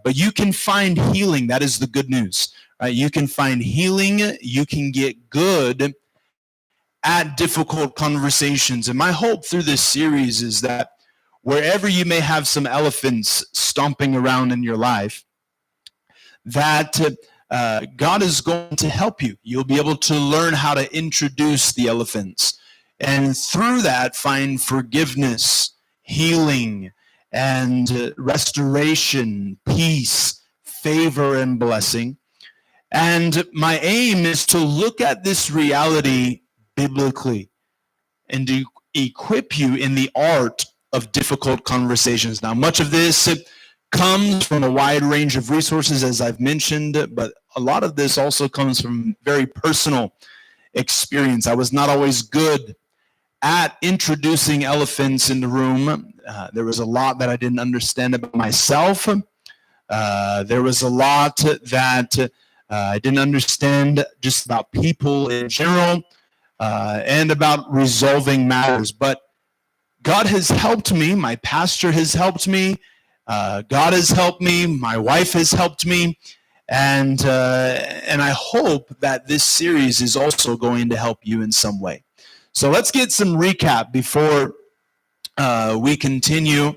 But you can find healing. That is the good news. Right? You can find healing. You can get good at difficult conversations. And my hope through this series is that wherever you may have some elephants stomping around in your life, that God is going to help you. You'll be able to learn how to introduce the elephants. And through that, find forgiveness, healing, and restoration, peace, favor, and blessing. And my aim is to look at this reality biblically and to equip you in the art of difficult conversations. Now, much of this comes from a wide range of resources, as I've mentioned, but a lot of this also comes from very personal experience. I was not always good at introducing elephants in the room. There was a lot that I didn't understand about myself. There was a lot that I didn't understand just about people in general and about resolving matters. But God has helped me. My pastor has helped me. God has helped me. My wife has helped me. And I hope that this series is also going to help you in some way. So let's get some recap before we continue.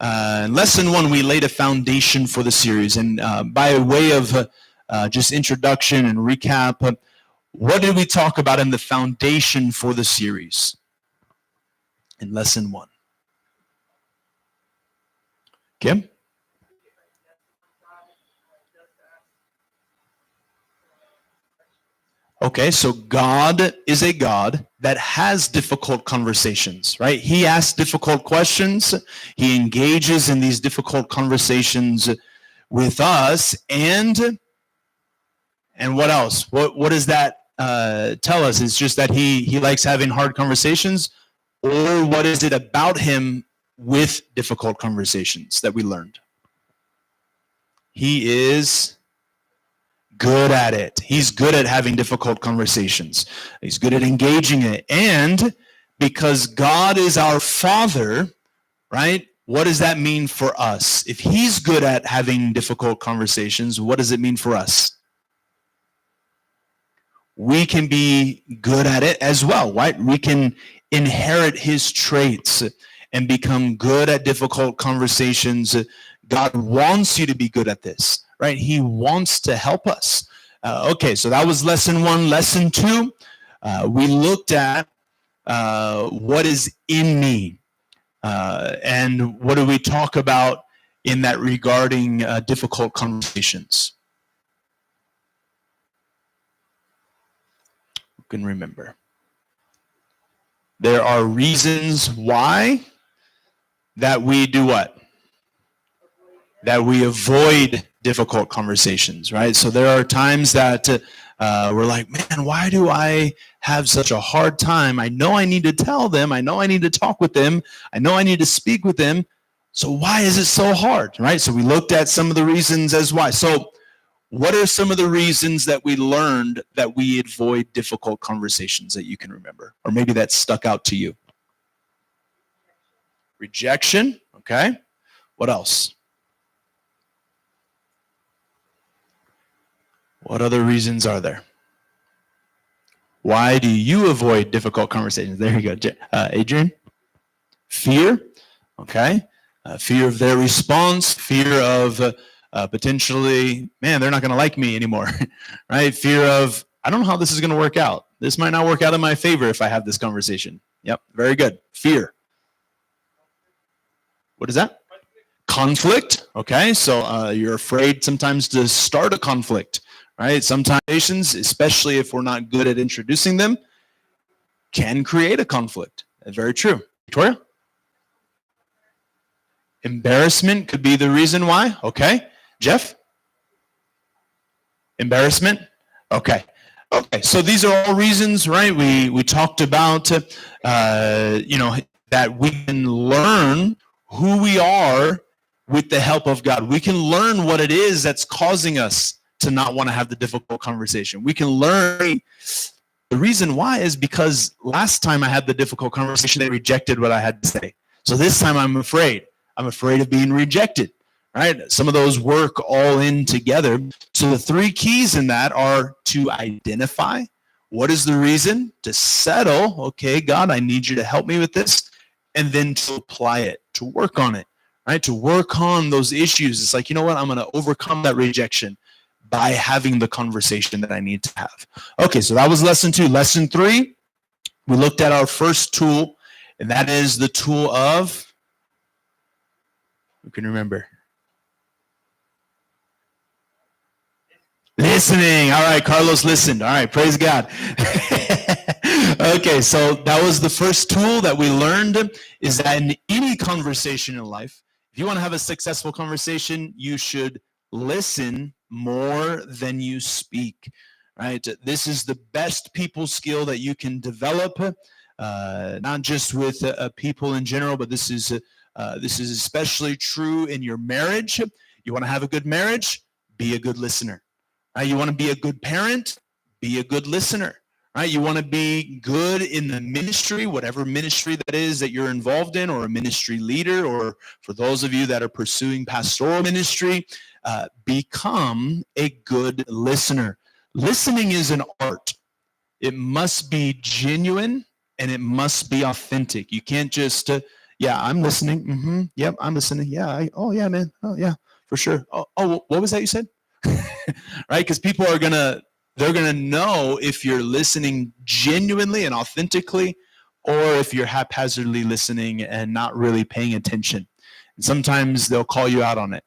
In lesson 1, we laid a foundation for the series. And by way of just introduction and recap, what did we talk about in the foundation for the series in lesson 1? Kim? Okay, so God is a God that has difficult conversations, right? He asks difficult questions. He engages in these difficult conversations with us. And what else? What does that tell us? It's just that he likes having hard conversations? Or what is it about him with difficult conversations that we learned? He is good at it. He's good at having difficult conversations. He's good at engaging it. And because God is our Father, right? What does that mean for us? If he's good at having difficult conversations, what does it mean for us? We can be good at it as well, right? We can inherit his traits and become good at difficult conversations. God wants you to be good at this. Right? He wants to help us. Okay, so that was lesson 1. Lesson 2, we looked at what is in me. And what do we talk about in that regarding difficult conversations? Who can remember? There are reasons why that we do what? That we avoid difficult conversations, right? So there are times that we're like, man, why do I have such a hard time? I know I need to tell them. I know I need to talk with them. I know I need to speak with them. So why is it so hard, right? So we looked at some of the reasons as why. So what are some of the reasons that we learned that we avoid difficult conversations that you can remember? Or maybe that stuck out to you? Rejection, okay. What else? What other reasons are there? Why do you avoid difficult conversations? There you go. Adrian? Fear, okay. Fear of their response, fear of potentially, man, they're not going to like me anymore, right? Fear of, I don't know how this is going to work out. This might not work out in my favor if I have this conversation. Yep, very good. Fear. What is that? Conflict, okay. So you're afraid sometimes to start a conflict. Right? Sometimes, especially if we're not good at introducing them, can create a conflict. That's very true. Victoria? Embarrassment could be the reason why. Okay. Jeff? Embarrassment? Okay. Okay. So these are all reasons, right? We talked about, that we can learn who we are with the help of God. We can learn what it is that's causing us to not want to have the difficult conversation. We can learn. The reason why is because last time I had the difficult conversation, they rejected what I had to say. So this time I'm afraid. I'm afraid of being rejected, right? Some of those work all in together. So the three keys in that are to identify what is the reason, to settle, okay, God, I need you to help me with this, and then to apply it, to work on it, right? To work on those issues. It's like, you know what, I'm going to overcome that rejection by having the conversation that I need to have. Okay, so that was lesson 2. Lesson 3, we looked at our first tool, and that is the tool of, who can remember? Listening. All right, Carlos listened. All right, praise God. Okay, so that was the first tool that we learned, is that in any conversation in life, if you want to have a successful conversation, you should listen more than you speak, right? This is the best people skill that you can develop, not just with people in general, but this is especially true in your marriage. You want to have a good marriage? Be a good listener. You want to be a good parent? Be a good listener. Right? You want to be good in the ministry, whatever ministry that is that you're involved in, or a ministry leader, or for those of you that are pursuing pastoral ministry, become a good listener. Listening is an art. It must be genuine and it must be authentic. You can't just, yeah, I'm listening. Yep, I'm listening. Yeah. Oh, yeah, man. Oh, yeah, for sure. Oh, what was that you said? Right? Because people are they're gonna know if you're listening genuinely and authentically, or if you're haphazardly listening and not really paying attention. And sometimes they'll call you out on it.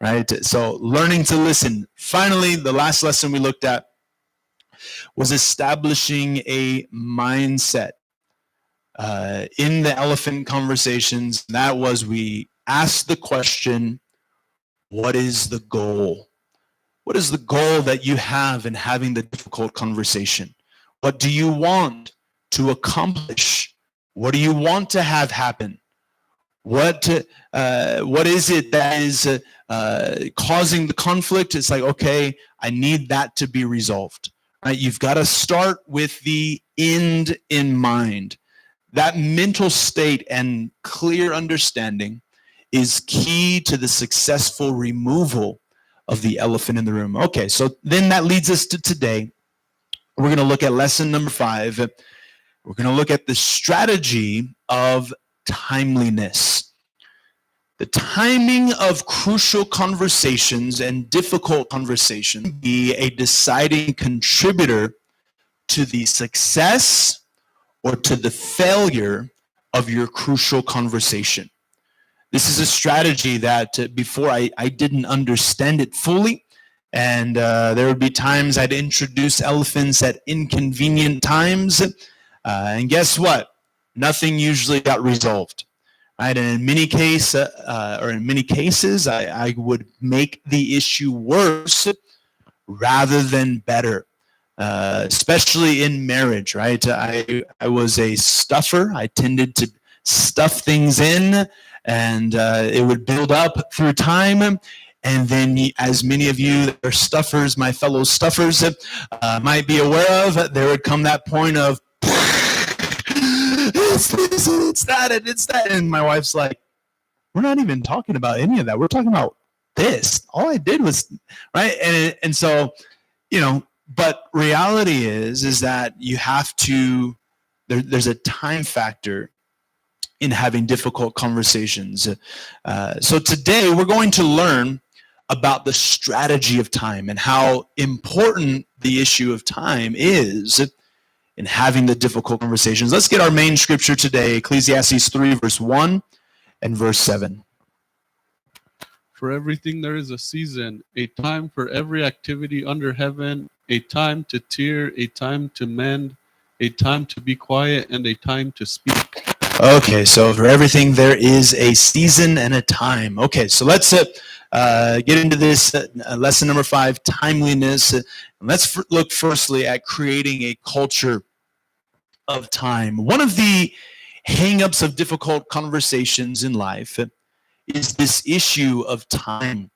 Right? So learning to listen. Finally, the last lesson we looked at was establishing a mindset in the elephant conversations. That was, we asked the question, what is the goal? What is the goal that you have in having the difficult conversation? What do you want to accomplish? What do you want to have happen? What is it that is causing the conflict? It's like, okay, I need that to be resolved. Right? You've got to start with the end in mind. That mental state and clear understanding is key to the successful removal of the elephant in the room. Okay, so then that leads us to today. We're going to look at lesson number 5. We're going to look at the strategy of timeliness. The timing of crucial conversations and difficult conversations be a deciding contributor to the success or to the failure of your crucial conversation. This is a strategy that before I didn't understand it fully, and there would be times I'd introduce elephants at inconvenient times, and guess what? Nothing usually got resolved. Right? And in many cases, I would make the issue worse rather than better, especially in marriage. Right? I was a stuffer. I tended to stuff things in, and it would build up through time. And then, as many of you that are stuffers, my fellow stuffers, might be aware of, there would come that point of, it's this, it's that, and it's that. And my wife's like, we're not even talking about any of that. We're talking about this. All I did was, right? And so, but reality is that you have to, there's a time factor in having difficult conversations. So today we're going to learn about the strategy of time and how important the issue of time is in having the difficult conversations. Let's get our main scripture today, Ecclesiastes 3, verse 1 and verse 7. For everything there is a season, a time for every activity under heaven, a time to tear, a time to mend, a time to be quiet, and a time to speak. Okay, so for everything there is a season and a time. Okay, so let's get into this lesson number 5, timeliness. And let's look firstly at creating a culture of time. One of the hang-ups of difficult conversations in life is this issue of time.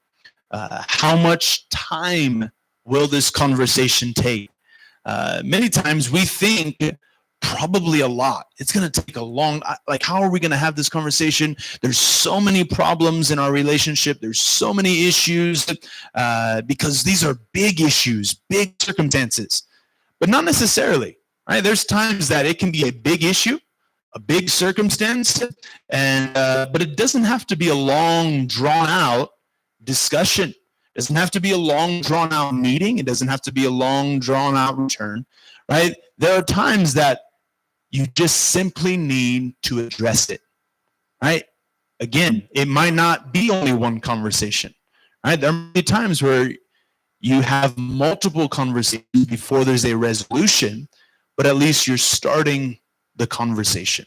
How much time will this conversation take? Many times we think Probably a lot. It's going to take a long, like, how are we going to have this conversation? There's so many problems in our relationship. There's so many issues because these are big issues, big circumstances, but not necessarily, right? There's times that it can be a big issue, a big circumstance, and but it doesn't have to be a long, drawn-out discussion. It doesn't have to be a long, drawn-out meeting. It doesn't have to be a long, drawn-out return, right? There are times that you just simply need to address it, right? Again, it might not be only one conversation, right? There may be times where you have multiple conversations before there's a resolution, but at least you're starting the conversation.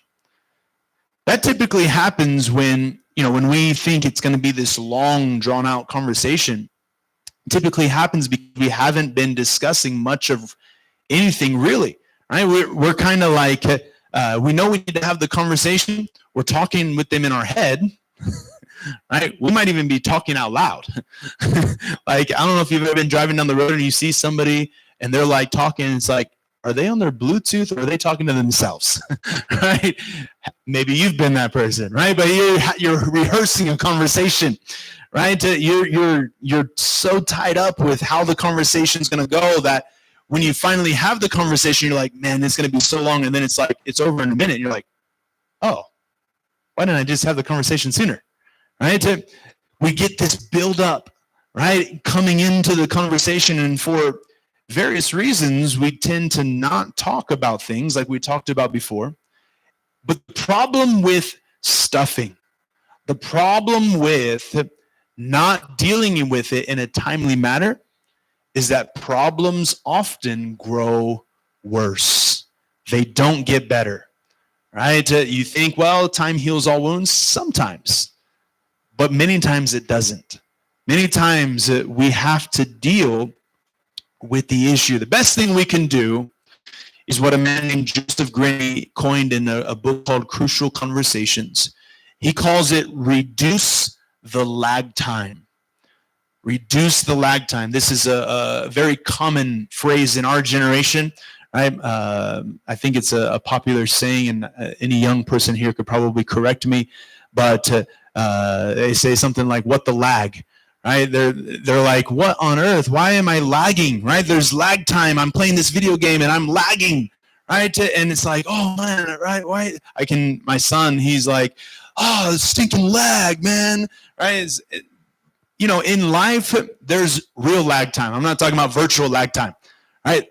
That typically happens when we think it's going to be this long, drawn-out conversation. It typically happens because we haven't been discussing much of anything really. Right? We're kind of like, we know we need to have the conversation. We're talking with them in our head, right? We might even be talking out loud. Like, I don't know if you've ever been driving down the road and you see somebody and they're like talking, and it's like, are they on their Bluetooth or are they talking to themselves? Right? Maybe you've been that person, right? But you're rehearsing a conversation, right? You're so tied up with how the conversation's going to go that when you finally have the conversation, you're like, man, it's going to be so long. And then it's like, it's over in a minute. And you're like, oh, why didn't I just have the conversation sooner? Right? We get this build up, right? Coming into the conversation. And for various reasons, we tend to not talk about things like we talked about before. But the problem with stuffing, the problem with not dealing with it in a timely manner, is that problems often grow worse. They don't get better, right? You think, well, time heals all wounds. Sometimes, but many times it doesn't. Many times we have to deal with the issue. The best thing we can do is what a man named Joseph Gray coined in a book called Crucial Conversations. He calls it reduce the lag time. Reduce the lag time. This is a very common phrase in our generation. Right? I think it's a popular saying, and any young person here could probably correct me, but they say something like, what the lag? Right? They're like, what on earth? Why am I lagging? Right? There's lag time. I'm playing this video game and I'm lagging. Right? And it's like, oh man, right? Why? My son, he's like, oh, stinking lag, man. Right? In life, there's real lag time. I'm not talking about virtual lag time, right?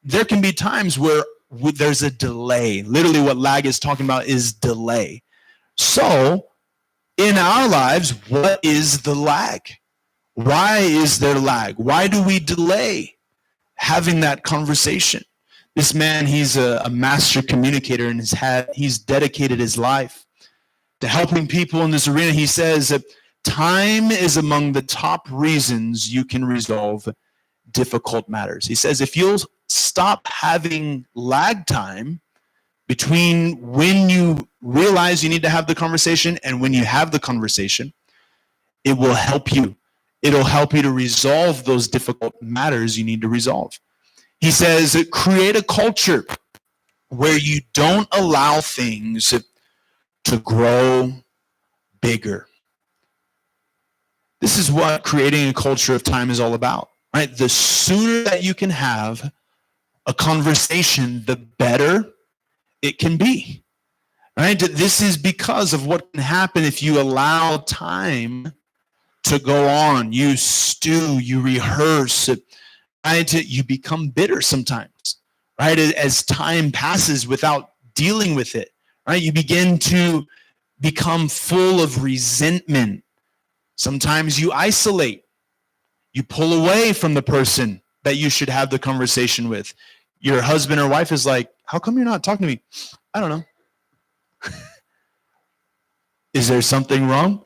There can be times where there's a delay. Literally what lag is talking about is delay. So in our lives, what is the lag? Why is there lag? Why do we delay having that conversation? This man, he's a master communicator, and he's dedicated his life to helping people in this arena. He says that time is among the top reasons you can resolve difficult matters. He says if you'll stop having lag time between when you realize you need to have the conversation and when you have the conversation, it will help you. It'll help you to resolve those difficult matters you need to resolve. He says create a culture where you don't allow things to grow bigger. This is what creating a culture of time is all about, right? The sooner that you can have a conversation, the better it can be, right? This is because of what can happen if you allow time to go on. You stew, you rehearse, right? You become bitter sometimes, right? As time passes without dealing with it, right? You begin to become full of resentment. Sometimes you isolate. You pull away from the person that you should have the conversation with. Your husband or wife is like, how come you're not talking to me? I don't know. Is there something wrong?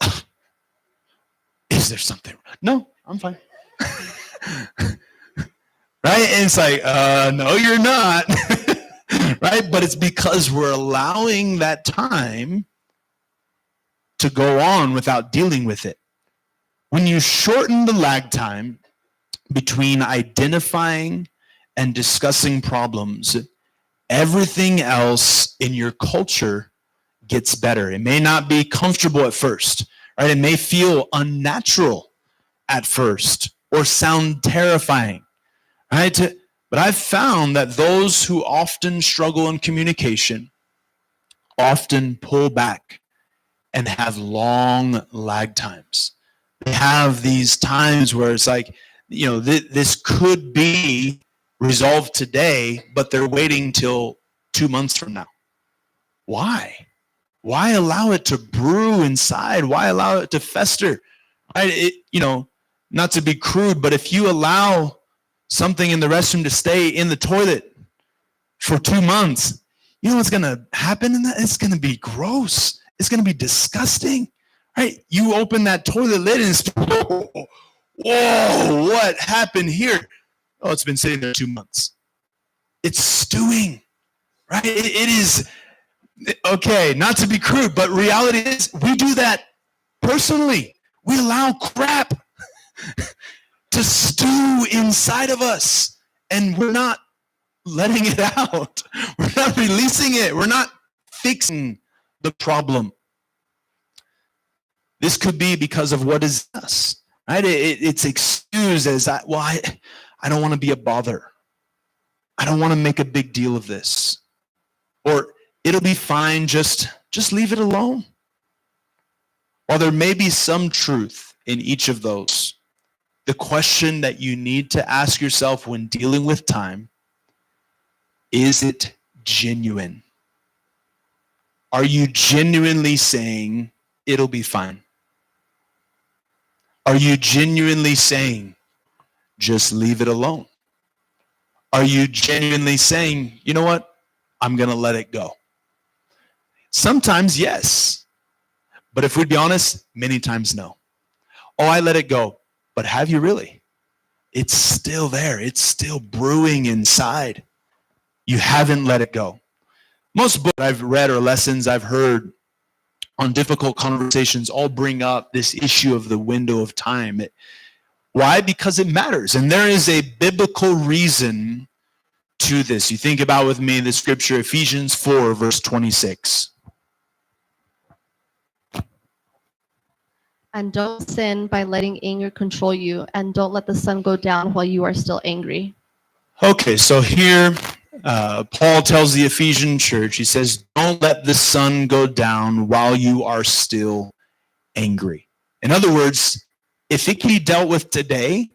Is there something wrong? No, I'm fine. Right? And it's like, no, you're not. Right? But it's because we're allowing that time to go on without dealing with it. When you shorten the lag time between identifying and discussing problems everything else in your culture gets better. It may not be comfortable at first, right? It may feel unnatural at first or sound terrifying, right? But I've found that those who often struggle in communication often pull back and have long lag times. They have these times where it's like, this could be resolved today, but they're waiting till 2 months from now. Why? Why allow it to brew inside? Why allow it to fester? Right? Not to be crude, but if you allow something in the restroom to stay in the toilet for 2 months, you know what's going to happen in that? It's going to be gross. It's going to be disgusting, right? You open that toilet lid and it's, whoa, what happened here? Oh, it's been sitting there 2 months. It's stewing, right? It is, okay, not to be crude, but reality is we do that personally. We allow crap to stew inside of us, and we're not letting it out. We're not releasing it. We're not fixing the problem. This could be because of what is us, right? It's excused as, I don't want to be a bother. I don't want to make a big deal of this. Or it'll be fine, just leave it alone. While there may be some truth in each of those, the question that you need to ask yourself when dealing with time, is it genuine? Are you genuinely saying it'll be fine? Are you genuinely saying just leave it alone? Are you genuinely saying, you know what? I'm going to let it go? Sometimes yes, but if we'd be honest, many times no. Oh, I let it go. But have you really? It's still there. It's still brewing inside. You haven't let it go. Most books I've read or lessons I've heard on difficult conversations all bring up this issue of the window of time. Why? Because it matters. And there is a biblical reason to this. You think about with me the scripture, Ephesians 4, verse 26. And don't sin by letting anger control you, and don't let the sun go down while you are still angry. Okay, so here Paul tells the Ephesian church, he says, don't let the sun go down while you are still angry. In other words, if it can be dealt with today,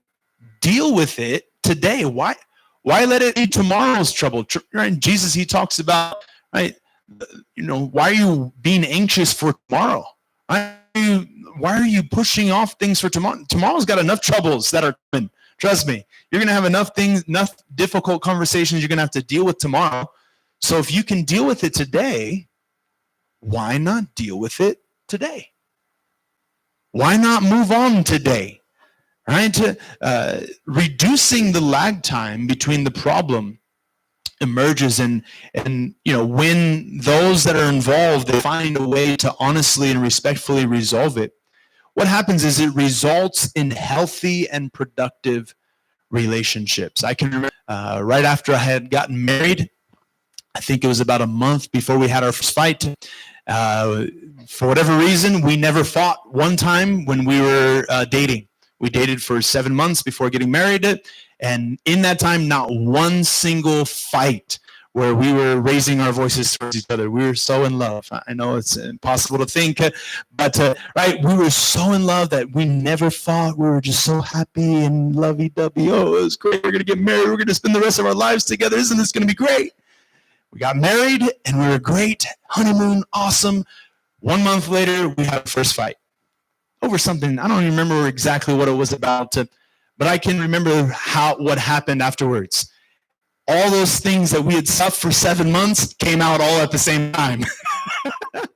deal with it today. Why let it be tomorrow's trouble? Right? Jesus, he talks about, right? Why are you being anxious for tomorrow? Why are you pushing off things for tomorrow? Tomorrow's got enough troubles that are coming. Trust me, you're going to have enough difficult conversations you're going to have to deal with tomorrow. So if you can deal with it today, why not deal with it today? Why not move on today? Right? Reducing the lag time between the problem emerges, and when those that are involved, they find a way to honestly and respectfully resolve it, what happens is it results in healthy and productive relationships. I can remember right after I had gotten married, I think it was about a month before we had our first fight. For whatever reason, we never fought one time when we were dating. We dated for 7 months before getting married. And in that time, not one single fight where we were raising our voices towards each other. We were so in love. I know it's impossible to think, but right, we were so in love that we never fought. We were just so happy and lovey-dovey. Oh, it was great. We're going to get married. We're going to spend the rest of our lives together. Isn't this going to be great? We got married, and we were great. Honeymoon, awesome. 1 month later, we had our first fight over something. I don't even remember exactly what it was about, but I can remember what happened afterwards. All those things that we had suffered for 7 months came out all at the same time.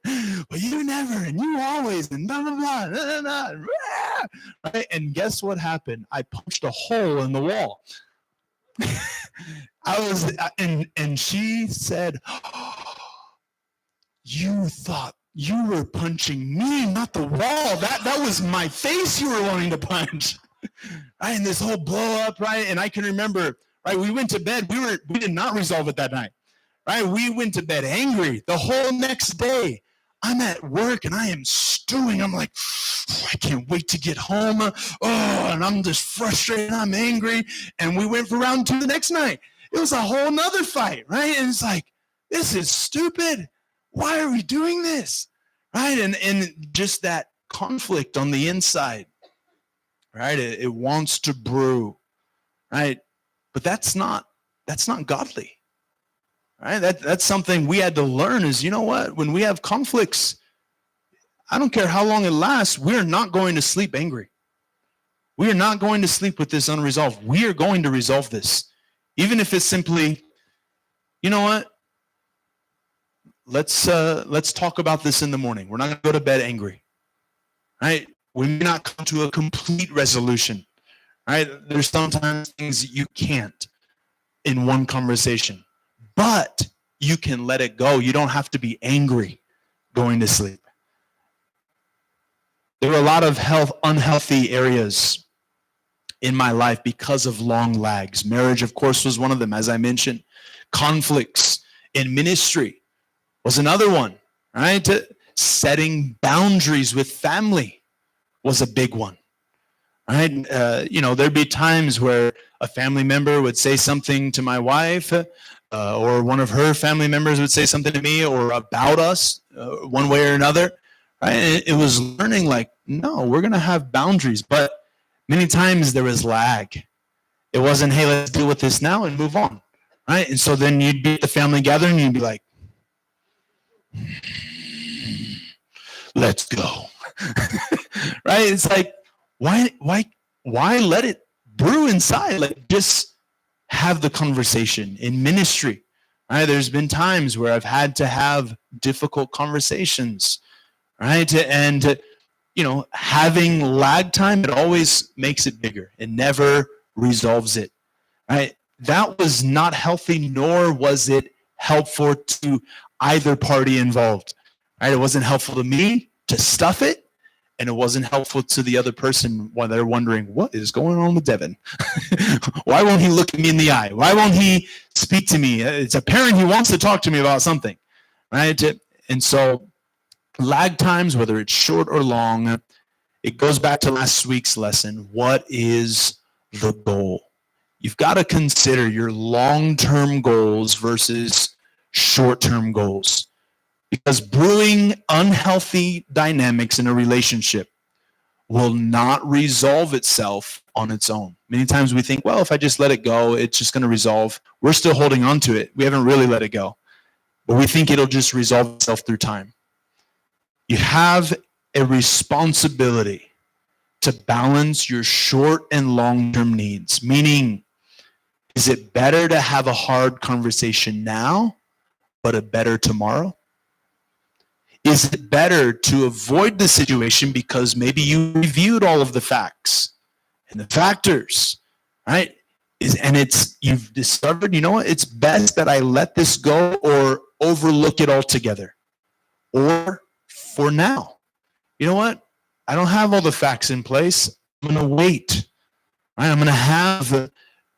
Well, you never, and you always, and blah, blah, blah, blah, blah, blah. Right? And guess what happened? I punched a hole in the wall. And she said, oh, you thought you were punching me, not the wall. That was my face you were wanting to punch. Right? And this whole blow up, right? And I can remember, right, we went to bed. We did not resolve it that night. right? We went to bed angry. The whole next day, I'm at work and I am stewing. I'm like, I can't wait to get home. And I'm just frustrated. I'm angry. And we went for round 2 the next night. It was a whole nother fight, right? And it's like, this is stupid. Why are we doing this? Right? And just that conflict on the inside, right? It wants to brew, right? But that's not godly. Right? That's something we had to learn is, you know what? When we have conflicts, I don't care how long it lasts, we're not going to sleep angry. We are not going to sleep with this unresolved. We are going to resolve this. Even if it's simply, you know what? Let's talk about this in the morning. We're not going to go to bed angry. Right? We may not come to a complete resolution. Right? There's sometimes things that you can't in one conversation. But you can let it go. You don't have to be angry going to sleep. There were a lot of unhealthy areas in my life because of long lags. Marriage, of course, was one of them, as I mentioned. Conflicts in ministry was another one, right? Setting boundaries with family was a big one, right? There'd be times where a family member would say something to my wife, or one of her family members would say something to me or about us one way or another. Right? It was learning like, no, we're going to have boundaries. But many times there was lag. It wasn't, hey, let's deal with this now and move on. Right? And so then you'd be at the family gathering and you'd be like, let's go. Right? It's like, why let it brew inside? Like, just have the conversation. In ministry, right? There's been times where I've had to have difficult conversations, right? And having lag time, it always makes it bigger. It never resolves it, right? That was not healthy, nor was it helpful to either party involved, right? It wasn't helpful to me to stuff it, and it wasn't helpful to the other person when they're wondering, what is going on with Devon? Why won't he look at me in the eye? Why won't he speak to me? It's apparent he wants to talk to me about something, right? And so lag times, whether it's short or long, it goes back to last week's lesson. What is the goal? You've got to consider your long-term goals versus short-term goals. Because brewing unhealthy dynamics in a relationship will not resolve itself on its own. Many times we think, well, if I just let it go, it's just going to resolve. We're still holding on to it. We haven't really let it go. But we think it'll just resolve itself through time. You have a responsibility to balance your short and long-term needs. Meaning, is it better to have a hard conversation now, but a better tomorrow? Is it better to avoid the situation because maybe you reviewed all of the facts and the factors, right? You've discovered, you know what, it's best that I let this go or overlook it altogether. Or for now, you know what, I don't have all the facts in place. I'm going to wait, right? I'm going to have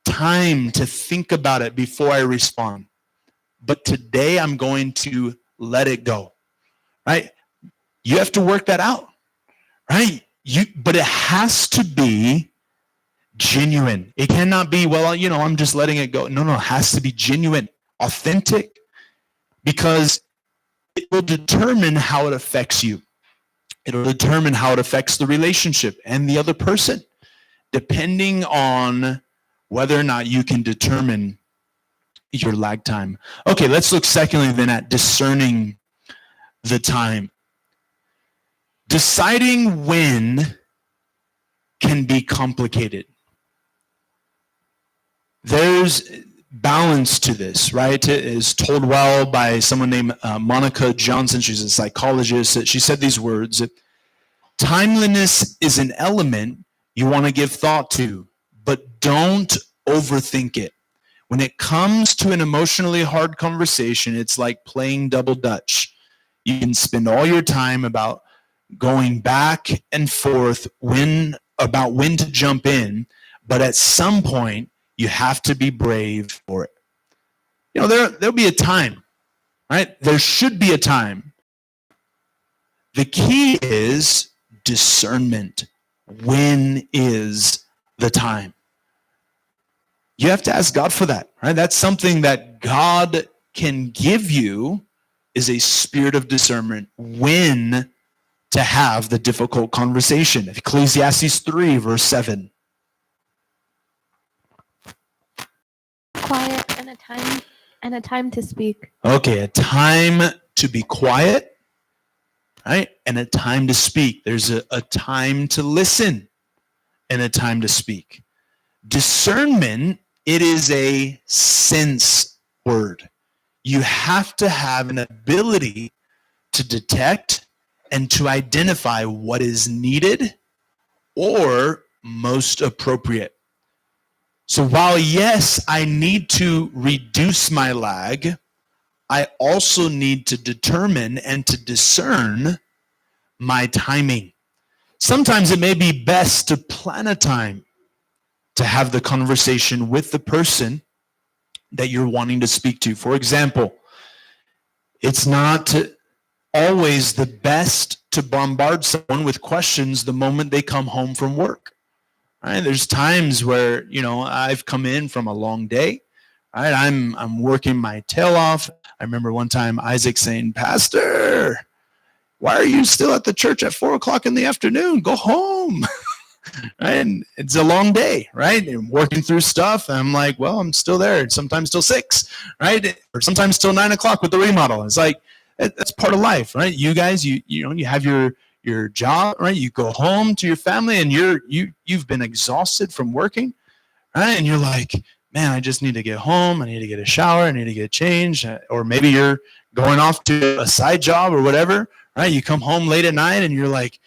time to think about it before I respond. But today I'm going to let it go. Right? You have to work that out, right? But it has to be genuine. It cannot be, well, I'm just letting it go. No, it has to be genuine, authentic, because it will determine how it affects you. It'll determine how it affects the relationship and the other person, depending on whether or not you can determine your lag time. Okay, let's look secondly then at discerning the time. Deciding when can be complicated. There's balance to this, right? It is told well by someone named Monica Johnson. She's a psychologist. She said these words: timeliness is an element you want to give thought to, but don't overthink it. When it comes to an emotionally hard conversation, it's like playing double dutch. You can spend all your time about going back and forth about when to jump in, but at some point, you have to be brave for it. there'll be a time, right? There should be a time. The key is discernment. When is the time? You have to ask God for that, right? That's something that God can give you, is a spirit of discernment when to have the difficult conversation. Ecclesiastes 3, verse 7. Quiet and a time to speak. Okay, a time to be quiet, right? And a time to speak. There's a time to listen and a time to speak. Discernment, it is a sense word. You have to have an ability to detect and to identify what is needed or most appropriate. So while, yes, I need to reduce my lag, I also need to determine and to discern my timing. Sometimes it may be best to plan a time to have the conversation with the person that you're wanting to speak to. For example, it's not always the best to bombard someone with questions the moment they come home from work. Right? There's times where, I've come in from a long day. Right? I'm working my tail off. I remember one time Isaac saying, "Pastor, why are you still at the church at 4:00 in the afternoon? Go home." Right? And it's a long day, right? And working through stuff. And I'm like, well, I'm still there. Sometimes till 6, right? Or sometimes till 9:00 with the remodel. It's like, that's part of life, right? You guys, you have your job, right? You go home to your family and you've been exhausted from working, right? And you're like, man, I just need to get home. I need to get a shower. I need to get changed. Or maybe you're going off to a side job or whatever, right? You come home late at night and you're like,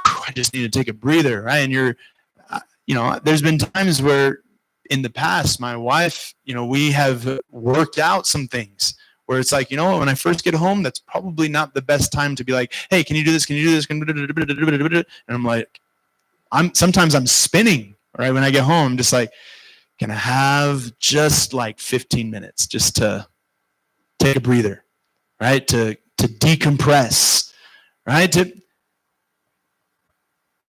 I just need to take a breather, right? And there's been times where in the past, my wife, we have worked out some things where it's like, when I first get home, that's probably not the best time to be like, hey, can you do this? Can you do this? And I'm like, sometimes I'm spinning, right? When I get home, I'm just like, can I have just like 15 minutes just to take a breather, right? To decompress, right?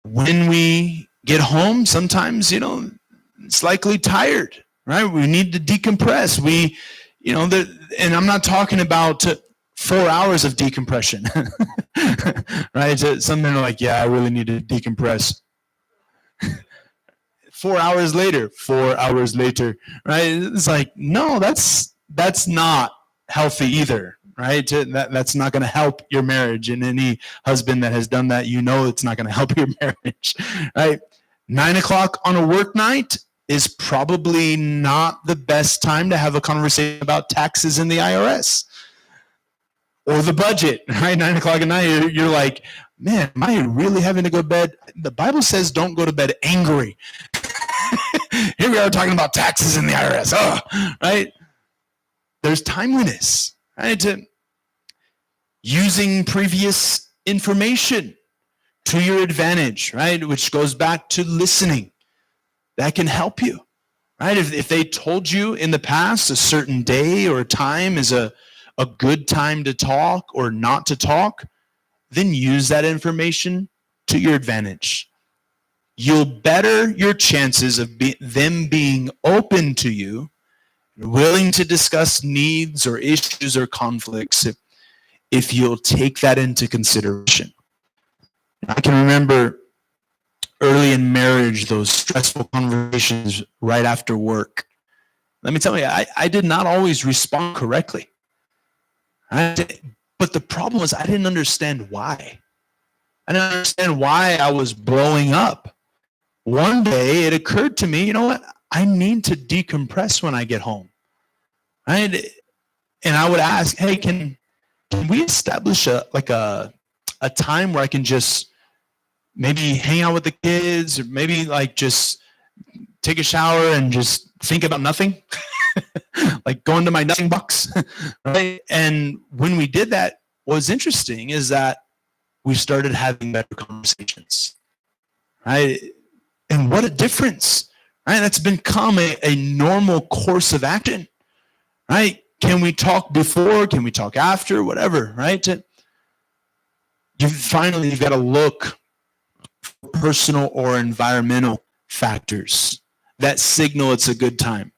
When we get home, sometimes, it's likely tired, right? We need to decompress. And I'm not talking about 4 hours of decompression, right? Something like, yeah, I really need to decompress. 4 hours later, 4 hours later, right? It's like, no, that's not healthy either, right? That's not going to help your marriage. And any husband that has done that, it's not going to help your marriage, right? 9:00 on a work night is probably not the best time to have a conversation about taxes in the IRS or the budget, right? 9:00 at night, you're like, man, am I really having to go to bed? The Bible says don't go to bed angry. Here we are talking about taxes in the IRS, right? There's timeliness, right? Using previous information to your advantage, right? Which goes back to listening. That can help you, right? If they told you in the past a certain day or time is a good time to talk or not to talk, then use that information to your advantage. You'll better your chances of them being open to you, willing to discuss needs or issues or conflicts if you'll take that into consideration. I can remember early in marriage, those stressful conversations right after work. Let me tell you, I did not always respond correctly. But the problem was I didn't understand why. I didn't understand why I was blowing up. One day it occurred to me, you know what? I need to decompress when I get home. Right? And I would ask, hey, can we establish a time where I can just maybe hang out with the kids, or maybe like just take a shower and just think about nothing? Like going to my nothing box, right? And when we did that, what's interesting is that we started having better conversations, right? And what a difference, right? That's become a normal course of action, right? Can we talk before? Can we talk after? Whatever, right? You've got to look for personal or environmental factors that signal it's a good time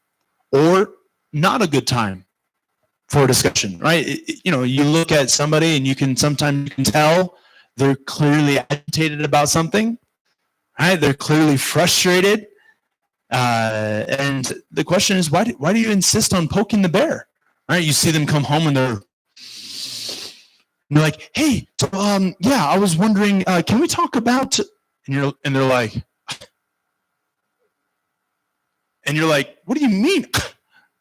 or not a good time for a discussion, right? You look at somebody and you can tell they're clearly agitated about something, right? They're clearly frustrated. And the question is, why do you insist on poking the bear? Right? You see them come home and they're like, hey, yeah, I was wondering, can we talk about, and they're like, what do you mean?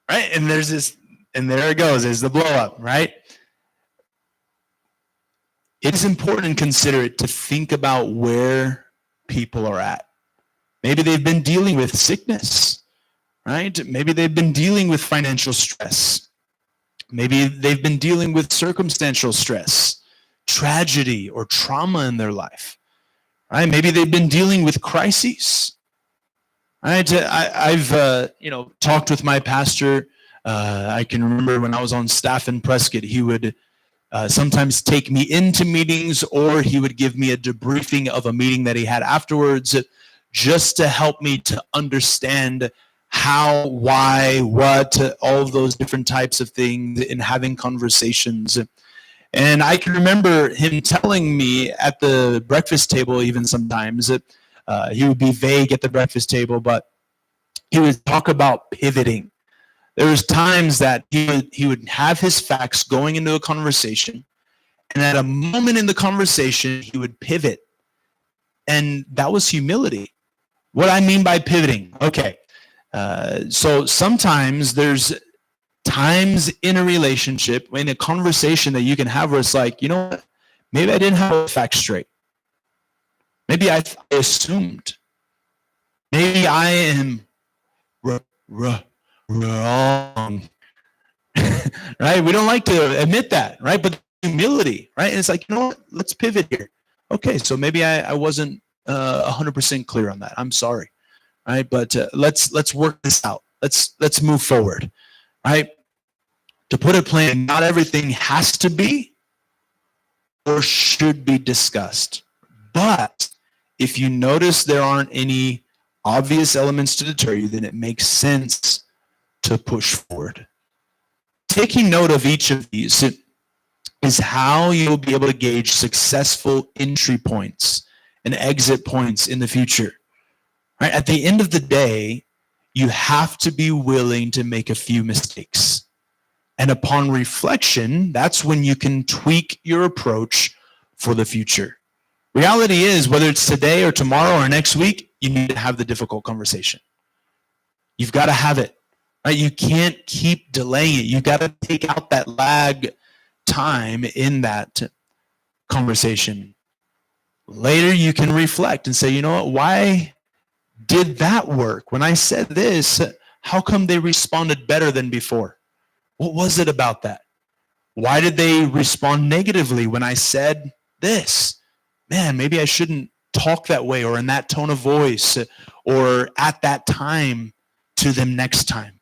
Right? And there's this, and there it goes, there's the blow up, right? It is important and considerate to think about where people are at. Maybe they've been dealing with sickness, right? Maybe they've been dealing with financial stress. Maybe they've been dealing with circumstantial stress, tragedy, or trauma in their life, right? Maybe they've been dealing with crises. Right? I've talked with my pastor. I can remember when I was on staff in Prescott, he would sometimes take me into meetings, or he would give me a debriefing of a meeting that he had afterwards, just to help me to understand how, why, what, all of those different types of things in having conversations. And I can remember him telling me at the breakfast table, even sometimes, he would be vague at the breakfast table, but he would talk about pivoting. There was times that he would have his facts going into a conversation, and at a moment in the conversation, he would pivot. And that was humility. What I mean by pivoting, okay. So sometimes there's times in a relationship, in a conversation that you can have where it's like, you know what, maybe I didn't have the facts straight. Maybe I assumed. Maybe I am wrong. Right? We don't like to admit that, right? But humility, right? And it's like, you know what, let's pivot here. Okay, so maybe I wasn't 100% clear on that. I'm sorry. Right? But let's work this out. Let's move forward. Right? To put it plain, not everything has to be or should be discussed. But if you notice there aren't any obvious elements to deter you, then it makes sense to push forward. Taking note of each of these is how you'll be able to gauge successful entry points and exit points in the future. Right? At the end of the day, you have to be willing to make a few mistakes. And upon reflection, that's when you can tweak your approach for the future. Reality is, whether it's today or tomorrow or next week, you need to have the difficult conversation. You've got to have it. Right? You can't keep delaying it. You've got to take out that lag time in that conversation. Later, you can reflect and say, you know what, why did that work? When I said this, how come they responded better than before? What was it about that? Why did they respond negatively when I said this? Man, maybe I shouldn't talk that way or in that tone of voice or at that time to them next time.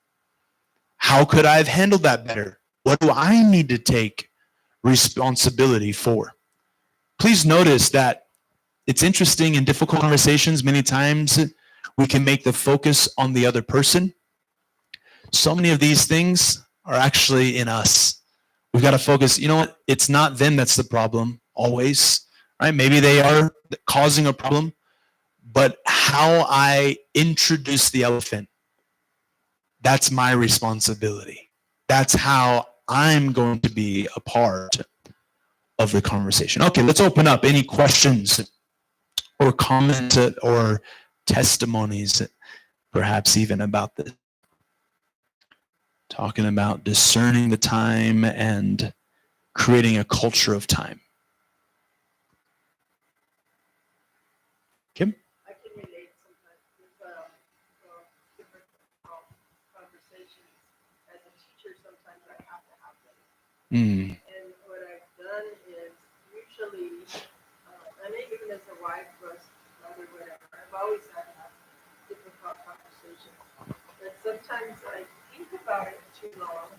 How could I have handled that better? What do I need to take responsibility for? Please notice that it's interesting in difficult conversations, many times we can make the focus on the other person. So many of these things are actually in us. We've got to focus, you know what, it's not them that's the problem always, right? Maybe they are causing a problem, but how I introduce the elephant, that's my responsibility. That's how I'm going to be a part of the conversation. Okay, let's open up any questions or comments or testimonies, perhaps even about this. Talking about discerning the time and creating a culture of time. Kim? I can relate sometimes with different conversations. As a teacher, sometimes I have to have them. And what I've done is usually, and even as a wife or mother, whatever, I've always had to have difficult conversations. But sometimes I think about it too long,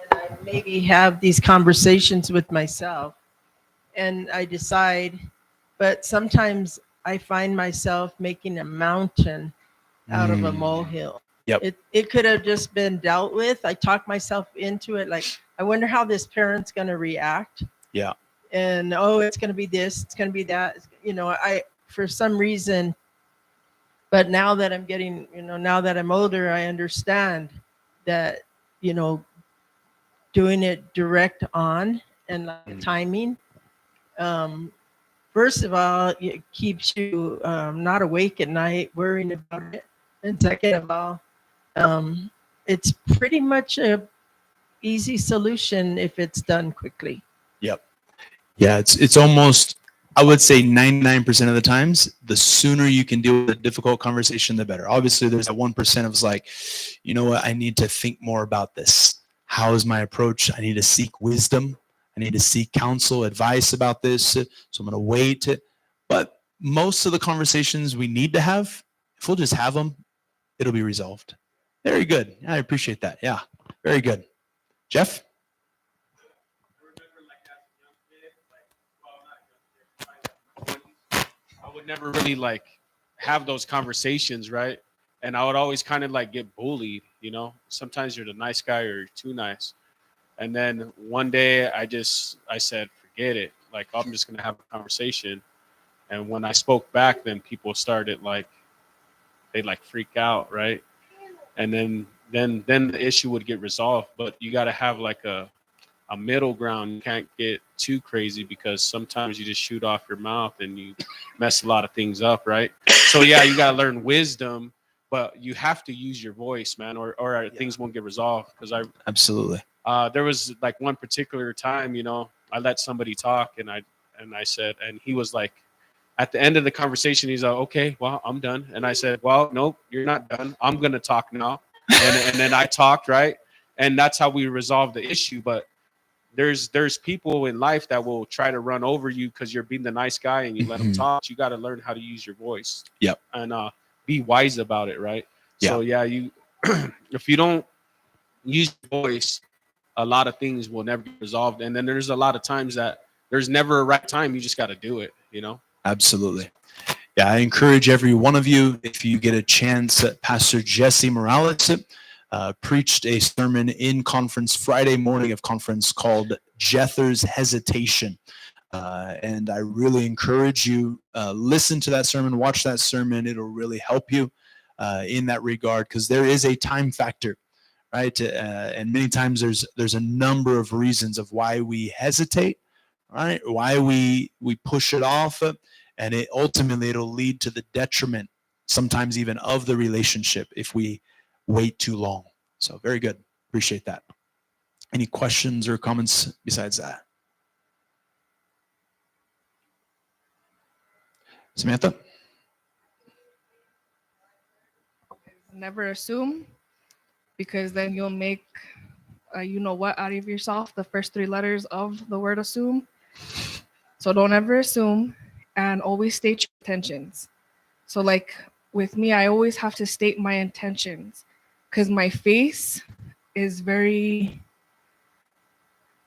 and I maybe have these conversations with myself, and I decide, but sometimes I find myself making a mountain out of a molehill. Yep. It could have just been dealt with. I talked myself into it. Like, I wonder how this parent's going to react. Yeah. And, oh, it's going to be this, it's going to be that. You know, for some reason, but now that I'm getting, now that I'm older, I understand that, doing it direct on and like timing, first of all, it keeps you not awake at night worrying about it. And second of all, it's pretty much a easy solution if it's done quickly. Yep. Yeah, it's almost, I would say 99% of the times, the sooner you can deal with a difficult conversation, the better. Obviously, there's that 1% of like, you know what, I need to think more about this. How is my approach? I need to seek wisdom. I need to seek counsel, advice about this. So I'm going to wait. But most of the conversations we need to have, if we'll just have them, it'll be resolved. Very good. I appreciate that. Yeah, very good. Jeff? I would never really like have those conversations, right? And I would always kind of like get bullied, you know. Sometimes you're the nice guy or you're too nice. And then one day I said, forget it. Like, I'm just gonna have a conversation. And when I spoke back, then people started like, they like freak out, right? And then the issue would get resolved. But you got to have like a middle ground. You can't get too crazy because sometimes you just shoot off your mouth and you mess a lot of things up, right? So yeah, you got to learn wisdom, but you have to use your voice, man, or things won't get resolved. Because Absolutely. There was like one particular time, you know, I let somebody talk and I said, and he was like, at the end of the conversation, he's like, okay, well, I'm done. And I said, well, nope, you're not done. I'm going to talk now. And then I talked, right? And that's how we resolved the issue. But there's people in life that will try to run over you because you're being the nice guy and you let them talk. You got to learn how to use your voice. Yep. And be wise about it, right? Yeah. So yeah, you if you don't use your voice, a lot of things will never be resolved. And then there's a lot of times that there's never a right time. You just got to do it, you know? Absolutely. Yeah, I encourage every one of you, if you get a chance, Pastor Jesse Morales preached a sermon in conference, Friday morning of conference, called Jether's Hesitation. And I really encourage you, listen to that sermon, watch that sermon. It'll really help you in that regard, because there is a time factor, right? And many times there's a number of reasons of why we hesitate, right? Why we push it off. And ultimately it'll lead to the detriment, sometimes even of the relationship, if we wait too long. So very good. Appreciate that. Any questions or comments besides that? Samantha? Never assume, because then you'll make you know what out of yourself, the first 3 letters of the word assume. So don't ever assume, and always state your intentions. So like with me, I always have to state my intentions, because my face is very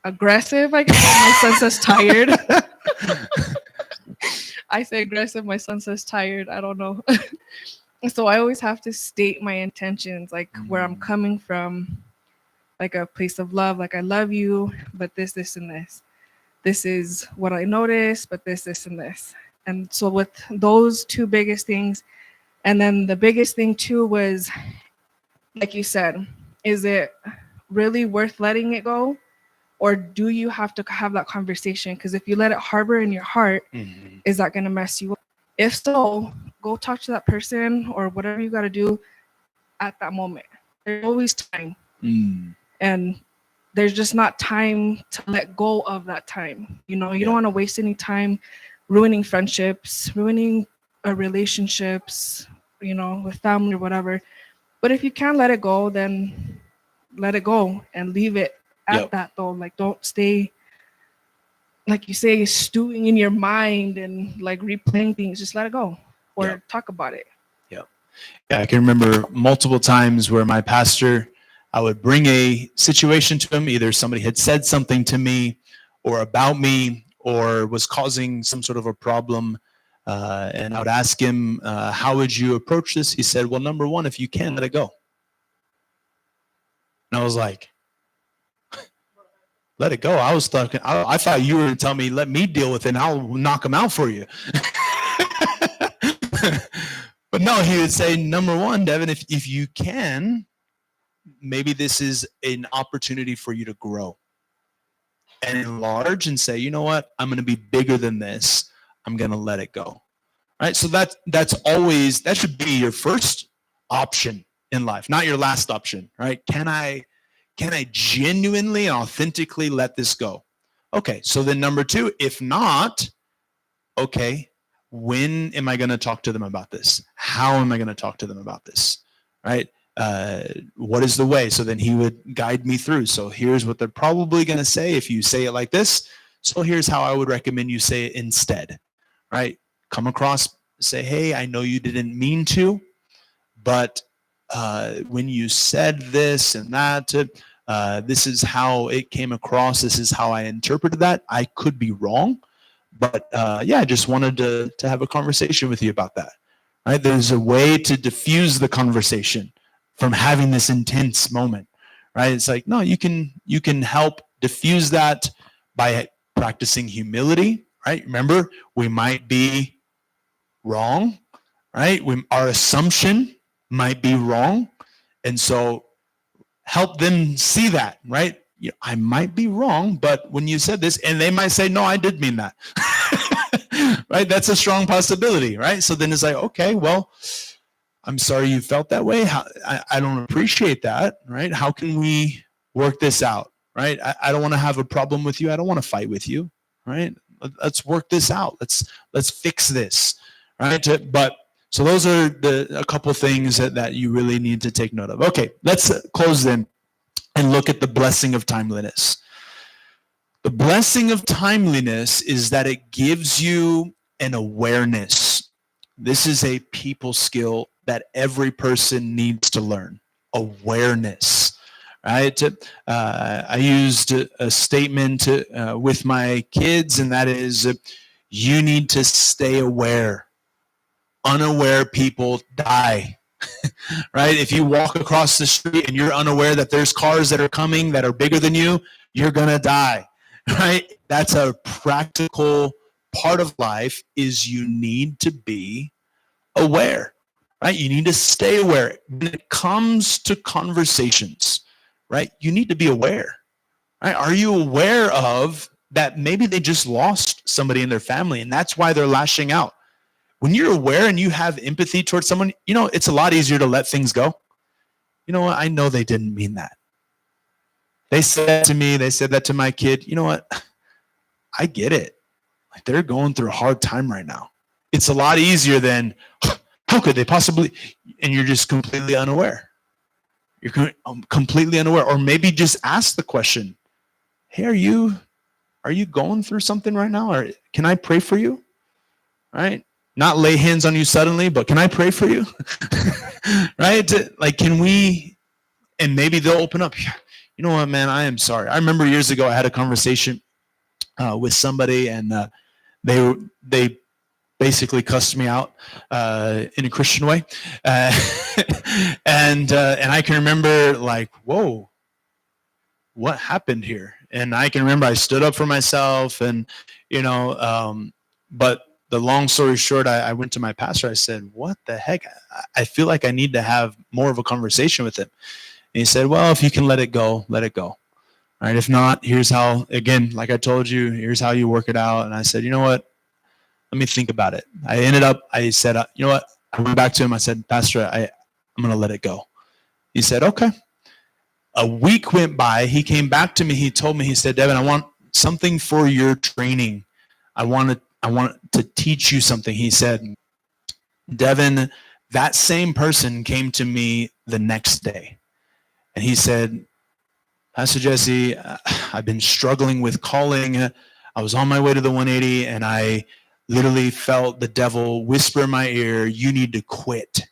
aggressive. I guess my son says tired. I say aggressive, my son says tired. I don't know. So I always have to state my intentions, like where I'm coming from, like a place of love, like I love you, but this, and this. This is what I noticed, but this, and this. And so with those 2 biggest things, and then the biggest thing too was, like you said, is it really worth letting it go? Or do you have to have that conversation? Because if you let it harbor in your heart, is that going to mess you up? If so, go talk to that person or whatever you got to do at that moment. There's always time. And there's just not time to let go of that time. You know, you don't want to waste any time ruining friendships, ruining relationships, you know, with family or whatever. But if you can let it go, then let it go and leave it at that though. Like, don't stay, like you say, stewing in your mind and like replaying things. Just let it go or talk about it. Yeah, I can remember multiple times where my pastor, I would bring a situation to him. Either somebody had said something to me or about me or was causing some sort of a problem. And I would ask him, how would you approach this? He said, well, number one, if you can, let it go. And I was like, let it go. I was talking. I thought you were going to tell me, let me deal with it and I'll knock him out for you. But no, he would say, number one, Devon, if you can, maybe this is an opportunity for you to grow and enlarge and say, you know what, I'm going to be bigger than this. I'm going to let it go. All right. So that should be your first option in life, not your last option, right? Can I genuinely and authentically let this go? Okay. So then number two, if not, okay, when am I going to talk to them about this? How am I going to talk to them about this? Right? What is the way? So then he would guide me through. So here's what they're probably going to say if you say it like this. So here's how I would recommend you say it instead. Right? Come across, say, hey, I know you didn't mean to, but when you said this and that, this is how it came across. This is how I interpreted that. I could be wrong. But yeah, I just wanted to have a conversation with you about that. Right? There's a way to diffuse the conversation from having this intense moment. Right? It's like, no, you can help diffuse that by practicing humility. Right? Remember, we might be wrong. Right? Our assumption might be wrong, and so help them see that. Right? I might be wrong, but when you said this, and they might say, no, I did mean that. Right? That's a strong possibility, right? So then it's like, okay, well, I'm sorry you felt that way. I don't appreciate that, right? How can we work this out, right? I don't want to have a problem with you. I don't want to fight with you, right? Let's work this out. Let's fix this, right? But so those are a couple things that you really need to take note of. Okay, let's close then and look at the blessing of timeliness. The blessing of timeliness is that it gives you an awareness. This is a people skill that every person needs to learn. Awareness, right? I used a statement with my kids, and that is, you need to stay aware. Unaware people die. Right? If you walk across the street and you're unaware that there's cars that are coming that are bigger than you, you're going to die. Right? That's a practical part of life, is you need to be aware. Right? You need to stay aware. When it comes to conversations, right? You need to be aware. Right? Are you aware of that maybe they just lost somebody in their family and that's why they're lashing out? When you're aware and you have empathy towards someone, it's a lot easier to let things go. You know what? I know they didn't mean that. They said that to my kid. You know what? I get it. Like, they're going through a hard time right now. It's a lot easier than, how could they possibly, and you're just completely unaware. You're completely unaware. Or maybe just ask the question, hey, are you going through something right now? Or can I pray for you? Right? Not lay hands on you suddenly, but can I pray for you? Right? Like, can we, and maybe they'll open up. You know what, man, I am sorry. I remember years ago I had a conversation with somebody, and they basically cussed me out in a Christian way. And I can remember, like, whoa, what happened here? And I can remember I stood up for myself, and, but the long story short, I went to my pastor. I said, what the heck? I feel like I need to have more of a conversation with him. And he said, well, if you can let it go, let it go. All right. If not, here's how, again, like I told you, here's how you work it out. And I said, you know what? Let me think about it. I said, you know what? I went back to him. I said, Pastor, I'm going to let it go. He said, okay. A week went by. He came back to me. He told me, he said, Devon, I want something for your training. I want to teach you something. He said, Devon, that same person came to me the next day. And he said, Pastor Jesse, I've been struggling with calling. I was on my way to the 180, and I literally felt the devil whisper in my ear, you need to quit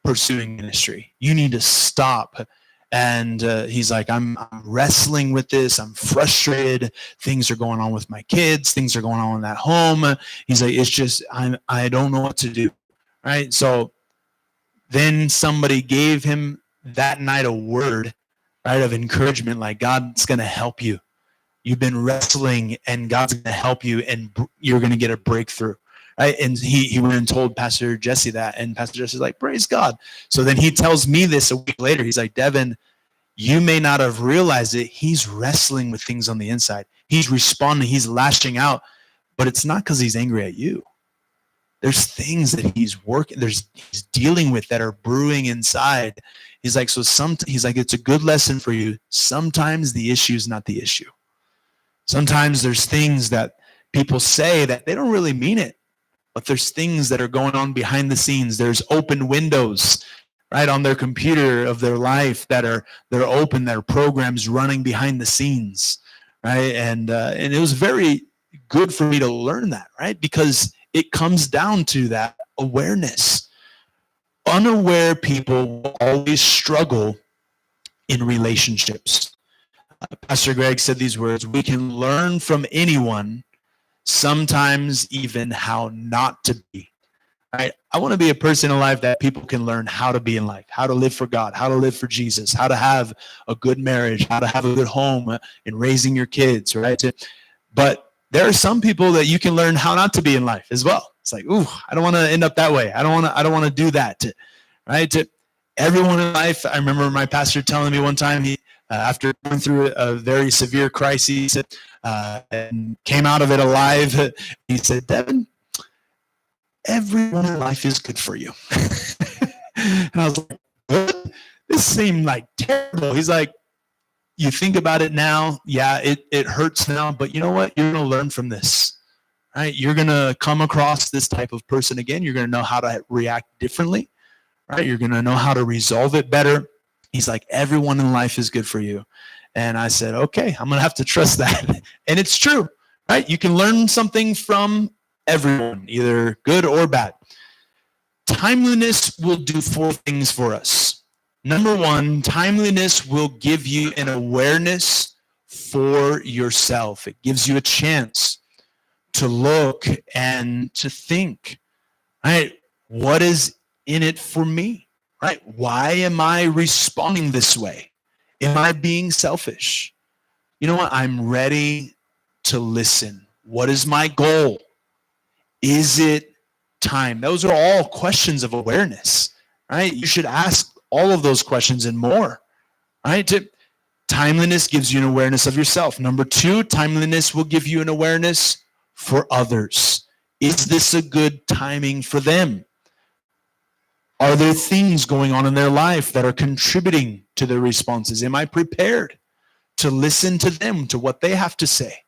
pursuing ministry. You need to stop. And he's like, I'm wrestling with this. I'm frustrated. Things are going on with my kids. Things are going on at home. He's like, it's just, I don't know what to do. Right? So then somebody gave him that night a word, right, of encouragement, like, God's going to help you. You've been wrestling, and God's going to help you, and you're going to get a breakthrough. Right? And he went and told Pastor Jesse that, and Pastor Jesse's like, praise God. So then he tells me this a week later. He's like, Devon, you may not have realized it. He's wrestling with things on the inside. He's responding. He's lashing out. But it's not because he's angry at you. There's things that he's dealing with that are brewing inside. He's like, he's like, it's a good lesson for you. Sometimes the issue is not the issue. Sometimes there's things that people say that they don't really mean it, but there's things that are going on behind the scenes. There's open windows, right, on their computer of their life they're open. There are programs running behind the scenes, right? And it was very good for me to learn that, right? Because it comes down to that awareness. Unaware people will always struggle in relationships. Pastor Greg said these words: we can learn from anyone, sometimes even how not to be. Right? I want to be a person in life that people can learn how to be in life, how to live for God, how to live for Jesus, how to have a good marriage, how to have a good home in raising your kids, right? But there are some people that you can learn how not to be in life as well. It's like, ooh, I don't want to end up that way. I don't want to do that, right? Everyone in life, I remember my pastor telling me one time, he after going through a very severe crisis and came out of it alive, he said, Devon, everyone in life is good for you. And I was like, what? This seemed like terrible. He's like, you think about it now, yeah, it hurts now, but you know what? You're going to learn from this, right? You're going to come across this type of person again. You're going to know how to react differently, right? You're going to know how to resolve it better. He's like, everyone in life is good for you. And I said, okay, I'm going to have to trust that. And it's true, right? You can learn something from everyone, either good or bad. Timeliness will do 4 things for us. Number 1, timeliness will give you an awareness for yourself. It gives you a chance to look and to think, right? What is in it for me, right? Why am I responding this way? Am I being selfish? You know what? I'm ready to listen. What is my goal? Is it time? Those are all questions of awareness, right? You should ask all of those questions and more, right? Timeliness gives you an awareness of yourself. Number 2, timeliness will give you an awareness for others. Is this a good timing for them? Are there things going on in their life that are contributing to their responses? Am I prepared to listen to them, to what they have to say?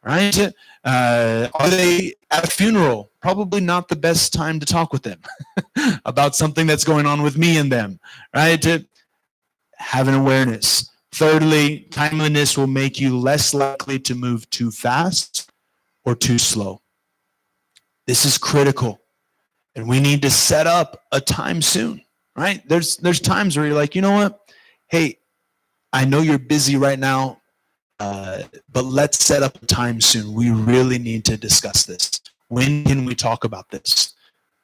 Right? Are they at a funeral? Probably not the best time to talk with them about something that's going on with me and them, right? To have an awareness. Thirdly, timeliness will make you less likely to move too fast or too slow. This is critical. And we need to set up a time soon, right? There's times where you're like, you know what? Hey, I know you're busy right now, but let's set up a time soon. We really need to discuss this. When can we talk about this?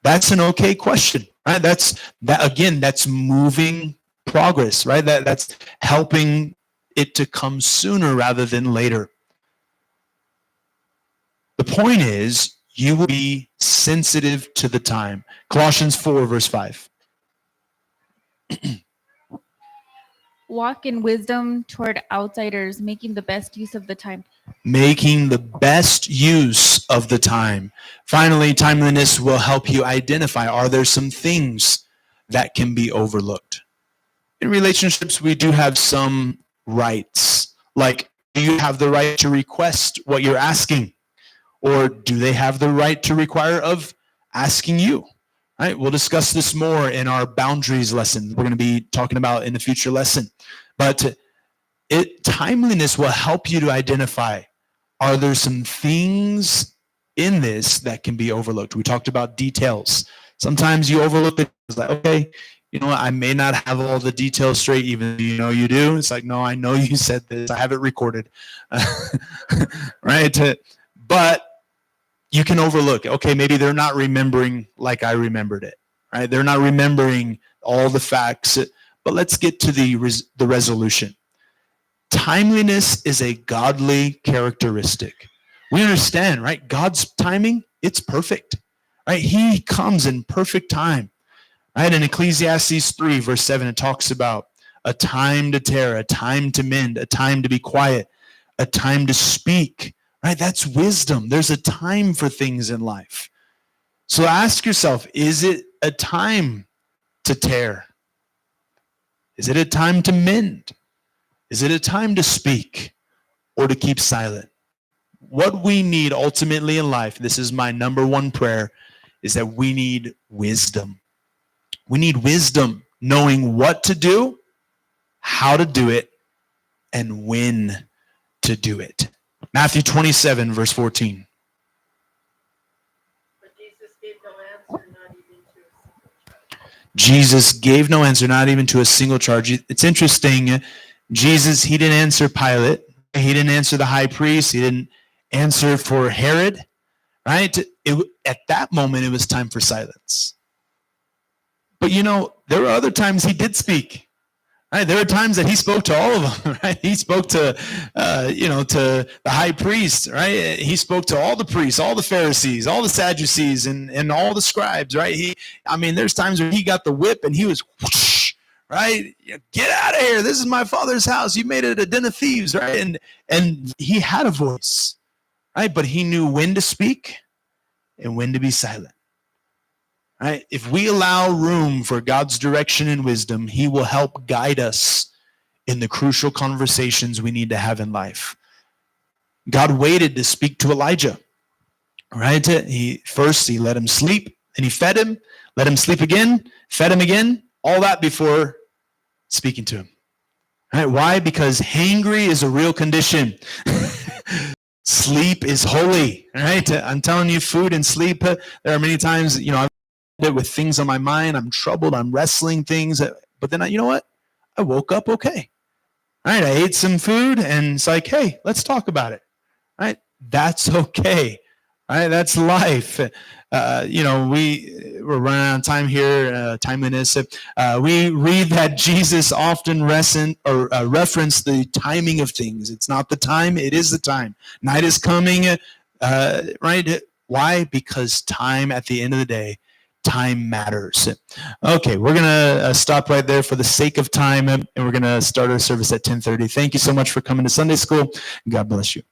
That's an okay question, right? That's moving progress, right? That's helping it to come sooner rather than later. The point is, you will be sensitive to the time. Colossians 4, verse 5. Walk in wisdom toward outsiders, making the best use of the time. Making the best use of the time. Finally, timeliness will help you identify, are there some things that can be overlooked? In relationships, we do have some rights. Like, do you have the right to request what you're asking? Or do they have the right to require of asking you? Right? We'll discuss this more in our boundaries lesson. We're going to be talking about in the future lesson. But timeliness will help you to identify, are there some things in this that can be overlooked? We talked about details. Sometimes you overlook it. It's like, okay, you know what, I may not have all the details straight, even though you know you do. It's like, no, I know you said this. I have it recorded. Right? But you can overlook, okay, maybe they're not remembering like I remembered it. Right? They're not remembering all the facts. But let's get to the resolution. Timeliness is a godly characteristic. We understand, right? God's timing, it's perfect. Right? He comes in perfect time. Right? In Ecclesiastes 3, verse 7, it talks about a time to tear, a time to mend, a time to be quiet, a time to speak. Right? That's wisdom. There's a time for things in life. So ask yourself, is it a time to tear? Is it a time to mend? Is it a time to speak or to keep silent? What we need ultimately in life, this is my number one prayer, is that we need wisdom. We need wisdom, knowing what to do, how to do it, and when to do it. Matthew 27, verse 14. But Jesus gave no answer, not even to a single charge. Jesus gave no answer, not even to a single charge. It's interesting. Jesus, he didn't answer Pilate. He didn't answer the high priest. He didn't answer for Herod. Right? At that moment, it was time for silence. But you know, there were other times he did speak. Right? There were times that he spoke to all of them. Right? He spoke to, to the high priest. Right? He spoke to all the priests, all the Pharisees, all the Sadducees, and all the scribes. Right? There's times where he got the whip and he was, whoosh, right? Get out of here! This is my Father's house. You made it a den of thieves. Right? And he had a voice. Right? But he knew when to speak and when to be silent. Right? If we allow room for God's direction and wisdom, he will help guide us in the crucial conversations we need to have in life. God waited to speak to Elijah. Right? He let him sleep, and he fed him, let him sleep again, fed him again, all that before speaking to him. Right? Why? Because hangry is a real condition. Sleep is holy. Right? I'm telling you, food and sleep, there are many times, I've with things on my mind, I'm troubled, I'm wrestling things, but then you know what? I woke up okay. Right? I ate some food and it's like, hey, let's talk about it. Right? That's okay. Right? That's life. We're running out of time here, timeliness. We read that Jesus often referenced the timing of things. It's not the time, it is the time. Night is coming, right? Why? Because time, at the end of the day, time matters. Okay, we're going to stop right there for the sake of time, and we're going to start our service at 10:30. Thank you so much for coming to Sunday school. God bless you.